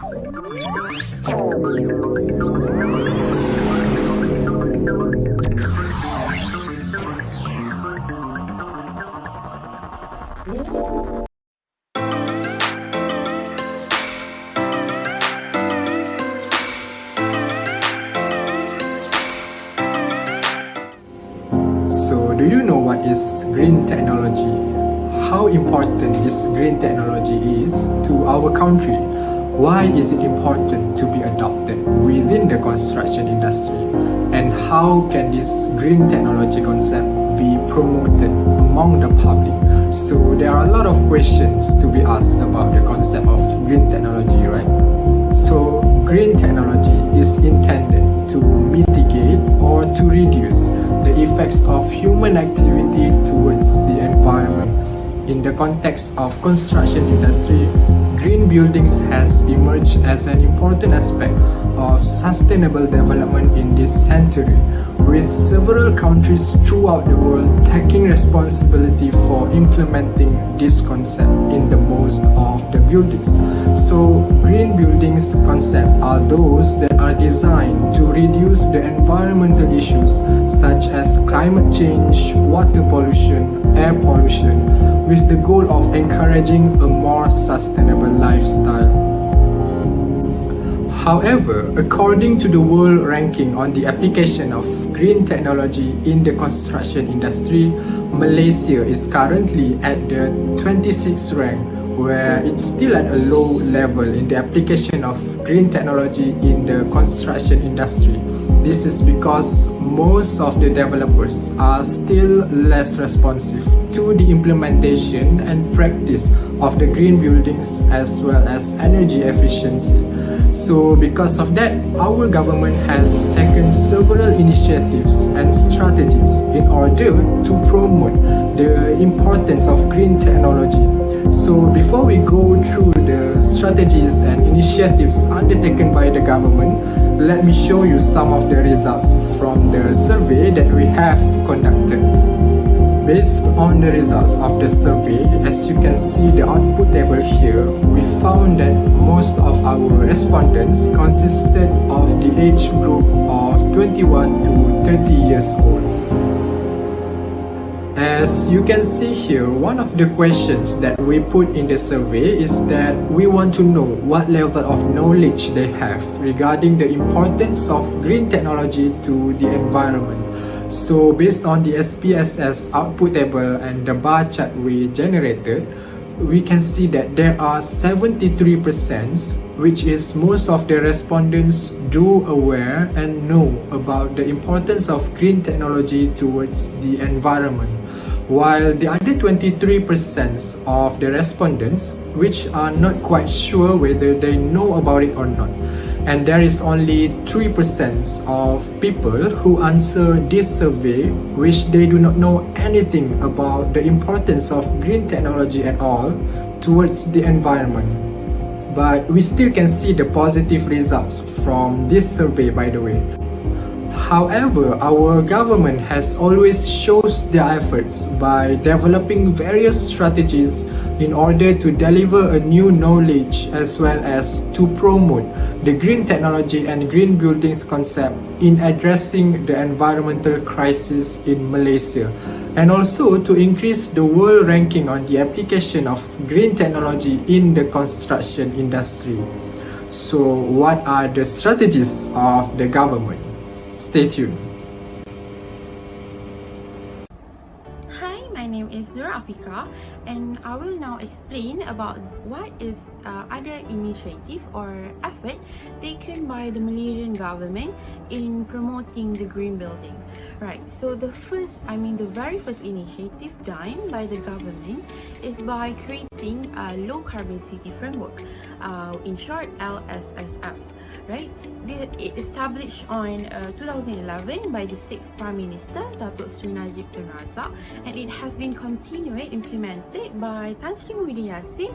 So, do you know what is green technology? How important this green technology is to our country? Why is it important to be adopted within the construction industry? And how can this green technology concept be promoted among the public? So there are a lot of questions to be asked about the concept of green technology, right? So green technology is intended to mitigate or to reduce the effects of human activity towards the environment. In the context of construction industry, green buildings has emerged as an important aspect of sustainable development in this century, with several countries throughout the world taking responsibility for implementing this concept in the most of the buildings. So, green buildings concept are those that are designed to reduce the environmental issues such as climate change, water pollution, air pollution, with the goal of encouraging a more sustainable lifestyle. However, according to the world ranking on the application of green technology in the construction industry, Malaysia is currently at the 26th rank, where it's still at a low level in the application of green technology in the construction industry. This is because most of the developers are still less responsive to the implementation and practice of the green buildings as well as energy efficiency. So because of that, our government has taken several initiatives and strategies in order to promote the importance of green technology. So before we go through the strategies and initiatives undertaken by the government, let me show you some of the results from the survey that we have conducted. Based on the results of the survey, as you can see the output table here, we found that most of our respondents consisted of the age group of 21 to 30 years old. As you can see here, one of the questions that we put in the survey is that we want to know what level of knowledge they have regarding the importance of green technology to the environment. So based on the SPSS output table and the bar chart we generated, we can see that there are 73%, which is most of the respondents do aware and know about the importance of green technology towards the environment, while the other 23% of the respondents which are not quite sure whether they know about it or not. And there is only 3% of people who answer this survey which they do not know anything about the importance of green technology at all towards the environment. But we still can see the positive results from this survey, by the way. However, our government has always shows their efforts by developing various strategies in order to deliver a new knowledge as well as to promote the green technology and green buildings concept in addressing the environmental crisis in Malaysia, and also to increase the world ranking on the application of green technology in the construction industry. So what are the strategies of the government? Stay tuned. Hi, my name is Afiqah, and I will now explain about what is other initiative or effort taken by the Malaysian government in promoting the green building. Right, so the very first initiative done by the government is by creating a low carbon city framework, in short LSSF. right? It established on 2011 by the 6th Prime Minister, Datuk Sri Najib Tun Razak, and it has been continued implemented by Tan Sri Muhyiddin Yassin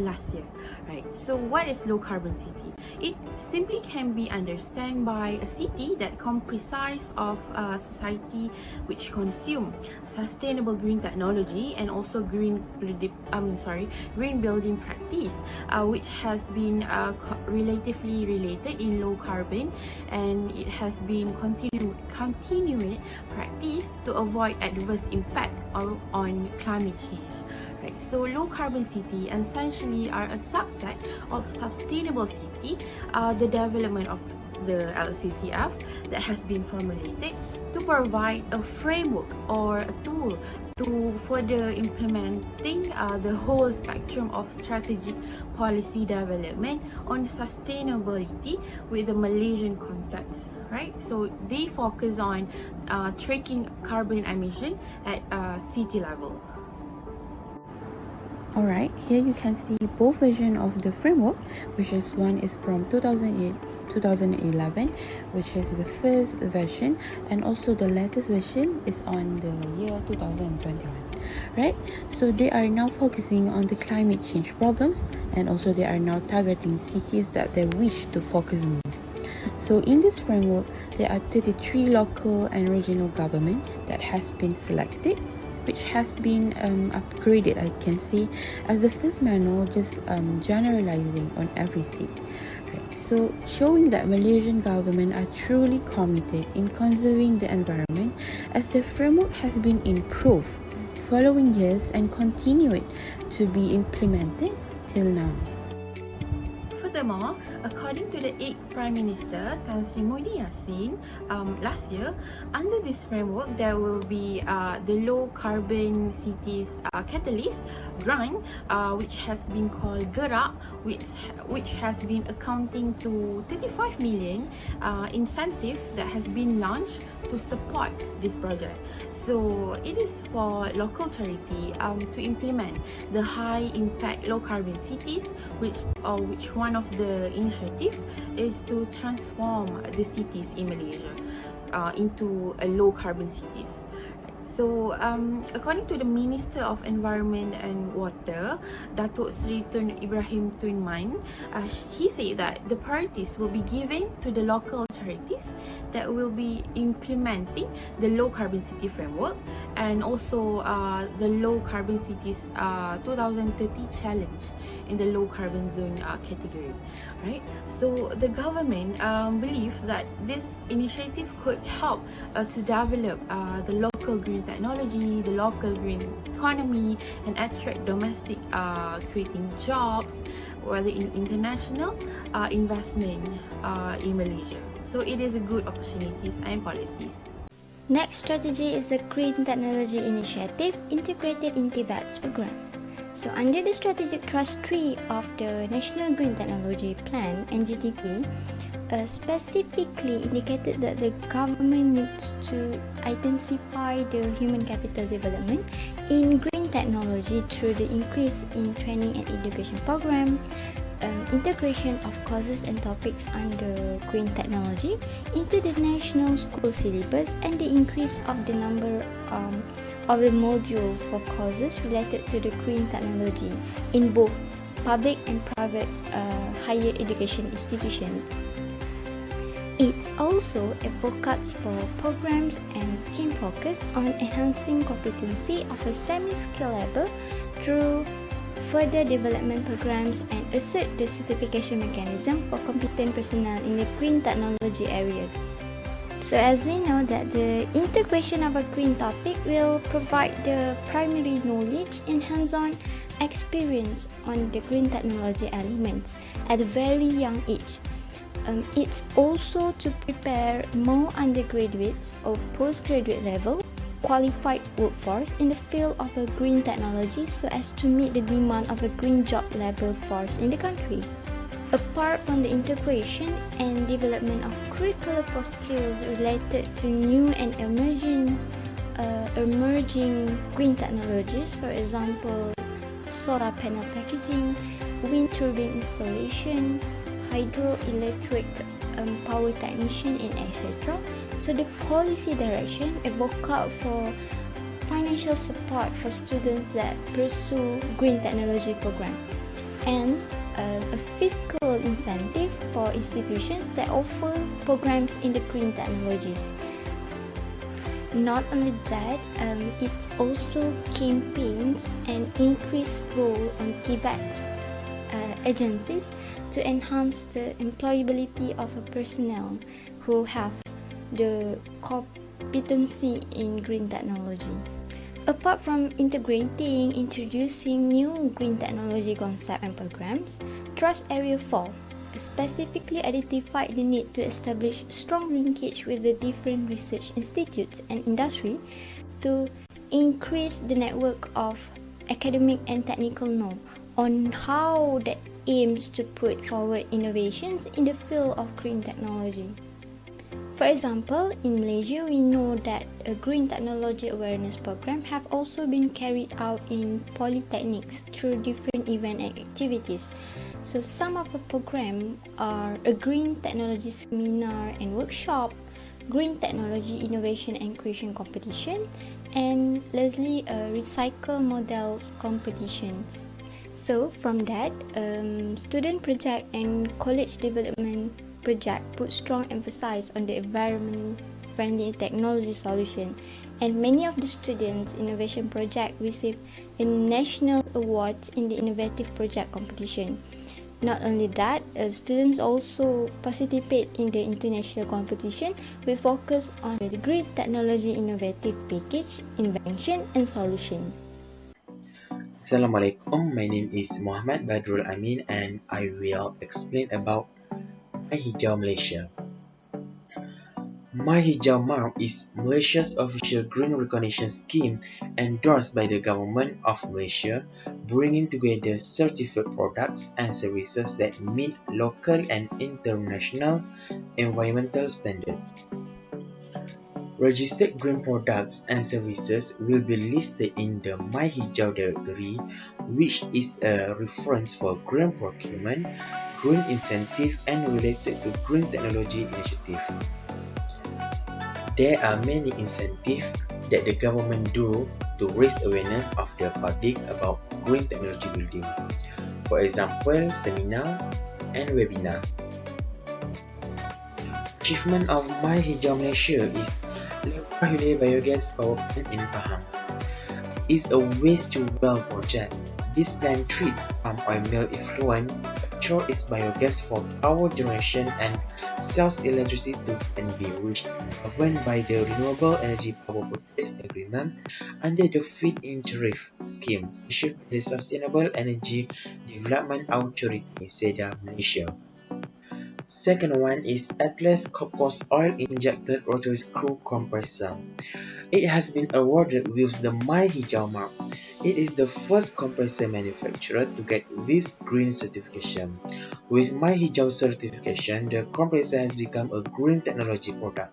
last year, right? So what is low carbon city? It simply can be understood by a city that comprises of a society which consume sustainable green technology and also green building practice, which has been relatively related in low carbon, and it has been continued practice to avoid adverse impact on climate change. Right. So low carbon city essentially are a subset of sustainable city, the development of the LCCF that has been formulated to provide a framework or a tool to further implementing the whole spectrum of strategic policy development on sustainability with the Malaysian context. Right, so they focus on tracking carbon emission at city level. Alright, here you can see both versions of the framework, which is one is from 2011, which is the first version, and also the latest version is on the year 2021. Right, so they are now focusing on the climate change problems, and also they are now targeting cities that they wish to focus on. So in this framework, there are 33 local and regional government that has been selected, which has been upgraded, I can say, as the first manual, just generalizing on every seat. Right. So showing that Malaysian government are truly committed in conserving the environment, as the framework has been improved following years and continued to be implemented till now. Furthermore, according to the 8th Prime Minister, Tan Sri Muhyiddin Yassin, last year, under this framework, there will be the low carbon cities catalyst grant, which has been called Gerak, which has been accounting to 35 million incentive that has been launched to support this project. So it is for local charity to implement the high impact low carbon cities, which one of the initiative is to transform the cities in Malaysia into a low carbon cities. So, according to the Minister of Environment and Water, Datuk Sri Tun Ibrahim Tun Man, he said that the priorities will be given to the local charities that will be implementing the low carbon city framework, and also the low carbon cities 2030 challenge in the low carbon zone category. Right? So the government believe that this initiative could help to develop the local green technology, the local green economy, and attract domestic creating jobs, whether in international investment in Malaysia. So it is a good opportunities and policies. Next strategy is the Green Technology Initiative integrated into VATS program. So under the Strategic Trust 3 of the National Green Technology Plan (NGTP), specifically indicated that the government needs to intensify the human capital development in green technology through the increase in training and education program, integration of courses and topics under green technology into the national school syllabus, and the increase of the number of the modules for courses related to the green technology in both public and private higher education institutions. It also advocates for programs and scheme focused on enhancing competency of a semi-skill level through further development programs, and assert the certification mechanism for competent personnel in the green technology areas. So as we know that the integration of a green topic will provide the primary knowledge and hands-on experience on the green technology elements at a very young age. It's also to prepare more undergraduates or postgraduate level qualified workforce in the field of a green technology, so as to meet the demand of a green job labor force in the country. Apart from the integration and development of curricula for skills related to new and emerging green technologies, for example, solar panel packaging, wind turbine installation, hydroelectric power technician, and etc. So the policy direction advocate for financial support for students that pursue green technology program, and a fiscal incentive for institutions that offer programs in the green technologies. Not only that, it also campaigns an increased role on Tibet agencies to enhance the employability of personnel who have the competency in green technology. Apart from introducing new green technology concepts and programs, Trust Area 4 specifically identified the need to establish strong linkage with the different research institutes and industry to increase the network of academic and technical know on how that aims to put forward innovations in the field of green technology. For example, in Malaysia, we know that a green technology awareness program have also been carried out in polytechnics through different events and activities. So some of the program are a green technology seminar and workshop, green technology innovation and creation competition, and lastly, recycle models competitions. So from that, student project and college development project put strong emphasis on the environment-friendly technology solution, and many of the students' innovation project received a national award in the innovative project competition. Not only that, students also participate in the international competition with focus on the green technology innovative package, invention and solution. Assalamualaikum, my name is MOHAMAD BADRUL AMIN and I will explain about MyHijau Malaysia. MyHijau Mark is Malaysia's official green recognition scheme endorsed by the Government of Malaysia, bringing together certified products and services that meet local and international environmental standards. Registered green products and services will be listed in the MyHijau directory, which is a reference for green procurement, green incentive and related to green technology initiative. There are many incentives that the government do to raise awareness of the public about green technology building. For example, seminar and webinar. Achievement of MyHijau Malaysia is Lepas Biogas Power Plant in Pahang. Is a waste to well project. This plant treats palm oil mill effluent, captures its biogas for power generation and sells electricity to NB, which governed by the Renewable Energy Power Purchase Agreement under the Feed-in Tariff scheme issued by the Sustainable Energy Development Authority, SEDA, Malaysia. Second one is Atlas Copcos Oil Injected Rotary Screw Compressor. It has been awarded with the MyHijau mark. It is the first compressor manufacturer to get this green certification. With MyHijau certification, the compressor has become a green technology product,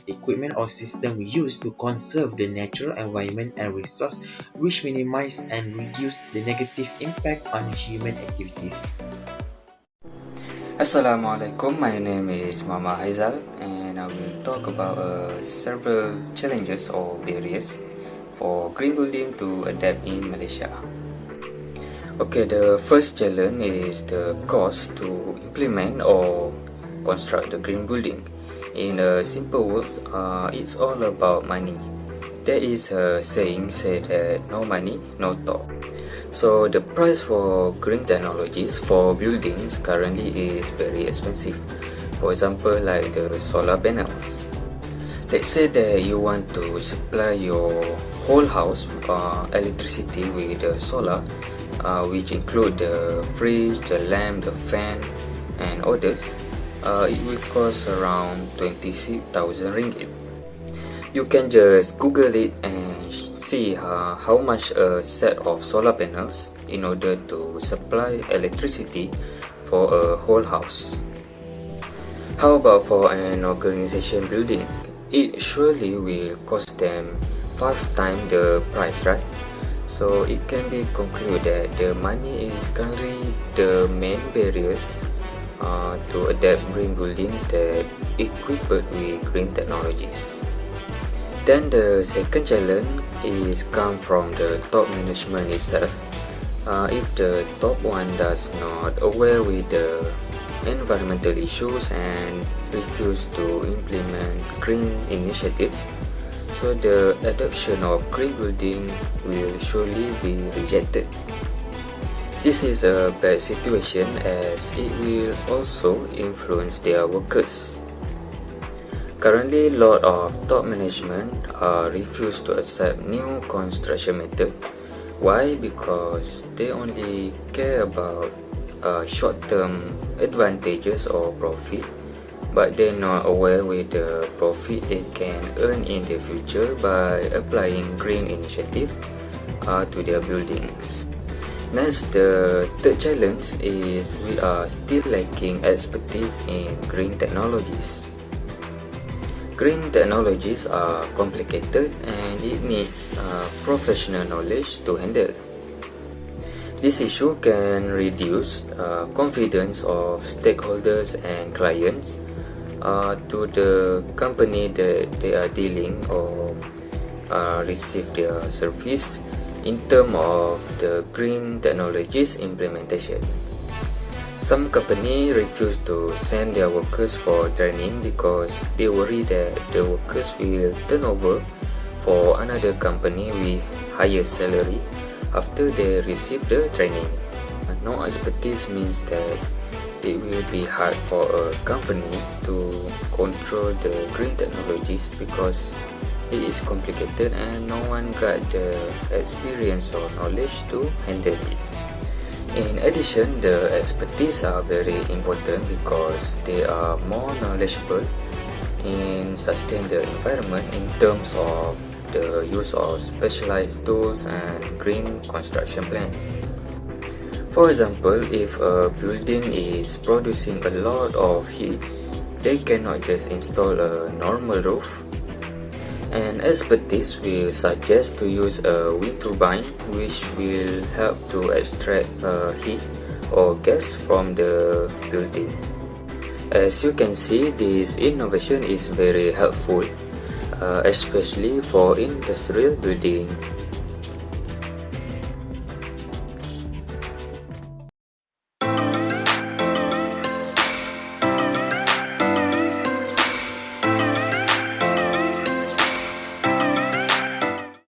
equipment or system used to conserve the natural environment and resource, which minimize and reduce the negative impact on human activities. Assalamualaikum, my name is Mama HAIZAL and I will talk about several challenges or barriers for green building to adapt in Malaysia. Okay, the first challenge is the cost to implement or construct the green building. In simple words, it's all about money. There is a saying said that no money, no talk. So the price for green technologies for buildings currently is very expensive. For example, like the solar panels. Let's say that you want to supply your whole house electricity with the solar, which include the fridge, the lamp, the fan, and others. It will cost around 26,000 ringgit. You can just Google it and see how much a set of solar panels in order to supply electricity for a whole house. How about for an organization building? It surely will cost them 5 times the price, right? So it can be concluded that the money is currently the main barriers to adapt green buildings that equipped with green technologies. Then the second challenge is come from the top management itself. If the top one does not aware with the environmental issues and refuse to implement green initiative, so the adoption of green building will surely be rejected. This is a bad situation as it will also influence their workers. Currently, a lot of top management refuse to accept new construction method. Why? Because they only care about short-term advantages or profit, but they're not aware with the profit they can earn in the future by applying green initiative to their buildings. Next, the third challenge is we are still lacking expertise in green technologies. Green technologies are complicated and it needs professional knowledge to handle. This issue can reduce confidence of stakeholders and clients to the company that they are dealing or receive their service in terms of the green technologies implementation. Some companies refuse to send their workers for training because they worry that the workers will turn over for another company with higher salary after they receive the training. No expertise means that it will be hard for a company to control the green technologies because it is complicated and no one got the experience or knowledge to handle it. In addition, the expertise are very important because they are more knowledgeable in sustain the environment in terms of the use of specialized tools and green construction plan. For example, if a building is producing a lot of heat, they cannot just install a normal roof. And expertise will suggest to use a wind turbine which will help to extract heat or gas from the building. As you can see, this innovation is very helpful, especially for industrial building.